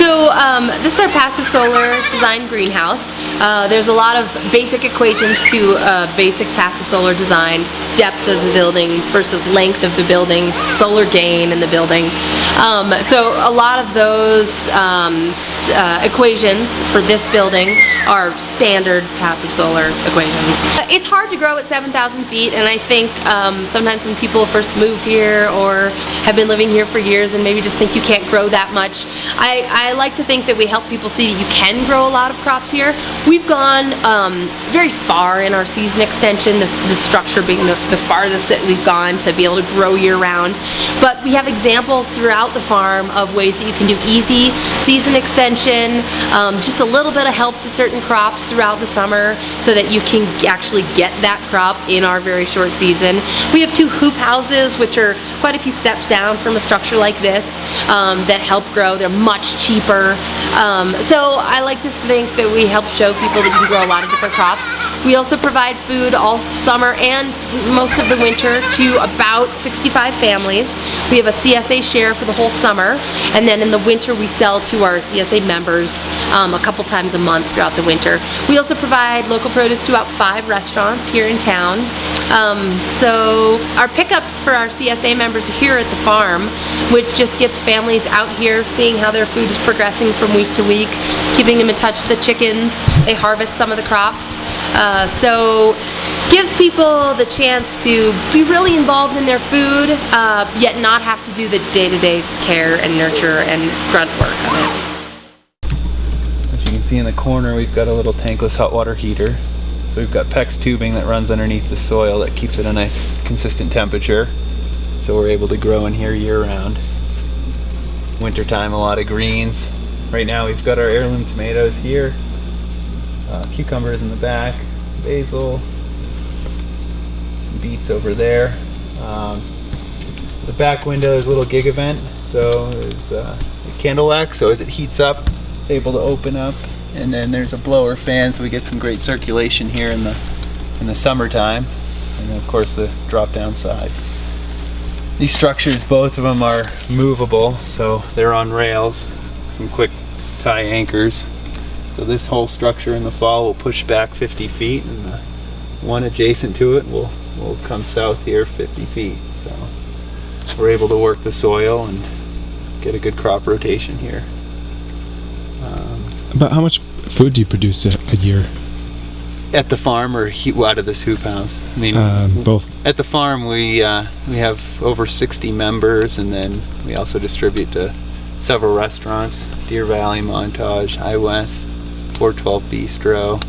So this is our passive solar design greenhouse. There's a lot of basic equations to basic passive solar design: depth of the building versus length of the building, solar gain in the building. So a lot of those equations for this building are standard passive solar equations. It's hard to grow at 7,000 feet, and I think sometimes when people first move here or have been living here for years and maybe just think you can't grow that much, I like to think that we help people see that you can grow a lot of crops here. We've gone very far in our season extension, the structure being the farthest that we've gone to be able to grow year-round. But we have examples throughout the farm of ways that you can do easy season extension, just a little bit of help to certain crops throughout the summer so that you can actually get that crop in our very short season. We have 2 hoop houses, which are quite a few steps down from a structure like this, that help grow. They're much cheaper. So I like to think that we help show people that you can grow a lot of different crops. We also provide food all summer and most of the winter to about 65 families. We have a CSA share for the whole summer, and then in the winter we sell to our CSA members a couple times a month throughout the winter. We also provide local produce to about 5 restaurants here in town. So our pickups for our CSA members are here at the farm, which just gets families out here seeing how their food is progressing from week to week, keeping them in touch with the chickens. They harvest some of the crops. So gives people the chance to be really involved in their food, yet not have to do the day-to-day care and nurture and grunt work of it. As you can see in the corner, we've got a little tankless hot water heater. So we've got PEX tubing that runs underneath the soil that keeps it a nice consistent temperature. So we're able to grow in here year-round. Wintertime, a lot of greens. Right now we've got our heirloom tomatoes here, cucumbers in the back, basil, some beets over there. The back window is a little gig event, so there's a candle wax, so as it heats up, it's able to open up. And then there's a blower fan, so we get some great circulation here in the summertime. And then of course the drop down sides. These structures, both of them are movable, so they're on rails, some quick tie anchors. So this whole structure in the fall will push back 50 feet, and the one adjacent to it will come south here 50 feet. So we're able to work the soil and get a good crop rotation here. About how much food do you produce a year? At the farm or out of this hoop house? I mean, both. At the farm we have over 60 members, and then we also distribute to several restaurants: Deer Valley, Montage, iWest, 412 Bistro,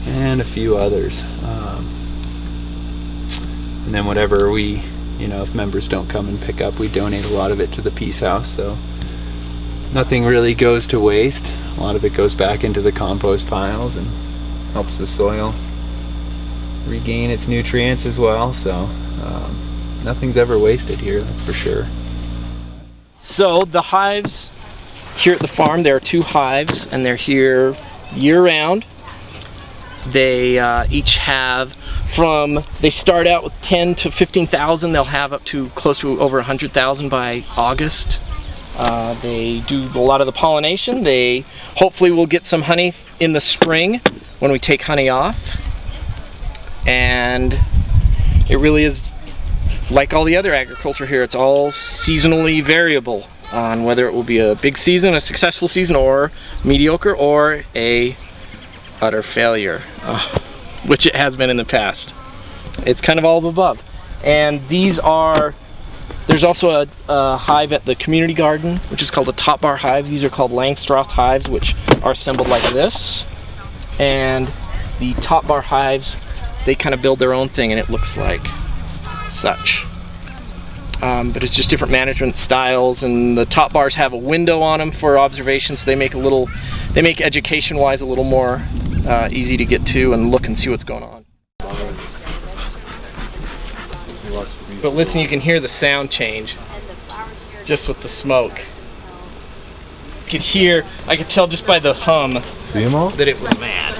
and a few others. And then whatever if members don't come and pick up, we donate a lot of it to the Peace House. So nothing really goes to waste. A lot of it goes back into the compost piles and helps the soil regain its nutrients as well. So nothing's ever wasted here, that's for sure. So the hives here at the farm, there are 2 hives, and they're here year-round. They each have they start out with 10 to 15,000. They'll have up to close to over 100,000 by August. They do a lot of the pollination. They hopefully will get some honey in the spring when we take honey off. And it really is like all the other agriculture here. It's all seasonally variable on whether it will be a big season, a successful season, or mediocre, or a utter failure, which it has been in the past. It's kind of all of the above. And there's also a hive at the community garden, which is called a top bar hive. These are called Langstroth hives, which are assembled like this. And the top bar hives, they kind of build their own thing, and it looks like such. But it's just different management styles, and the top bars have a window on them for observation, so they make education-wise a little more easy to get to and look and see what's going on. But listen, you can hear the sound change just with the smoke. I could tell just by the hum See them all? that it was mad.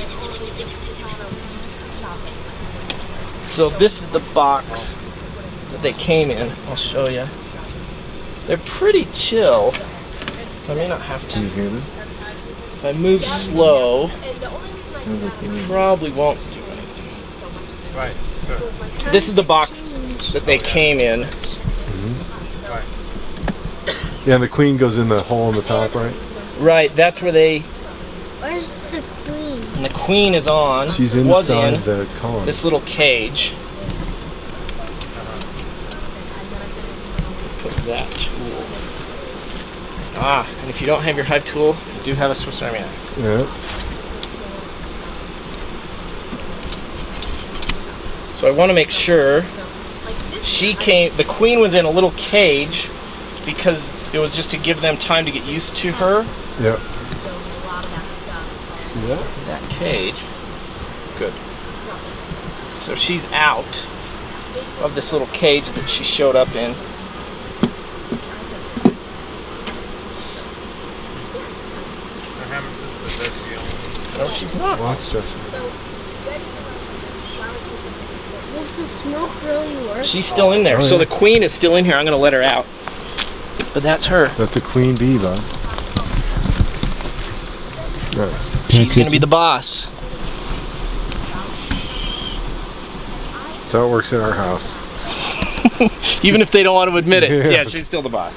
So this is the box that they came in. I'll show you. They're pretty chill. So I may not have Can to. you hear them? If I move slow, Sounds like you need. probably won't do anything. Right. This is the box that they came in. Yeah, and the queen goes in the hole in the top, right? Right, that's where they. Where's the queen? And the queen is on. She's was inside in the column. this little cage. Put that tool. And if you don't have your hive tool, you do have a Swiss Army knife. Yeah. So I want to make sure the queen was in a little cage because it was just to give them time to get used to her. Yeah. See that? That cage. Good. So she's out of this little cage that she showed up in. No, she's not. Watch, Joshua. Does the smoke really work? She's still in there. Oh, So yeah. the queen is still in here. I'm going to let her out. But that's her. That's a queen bee, bud. Nice. Can I She's see going to be the boss. That's how it works in our house. Even if they don't want to admit it. Yeah. Yeah, she's still the boss.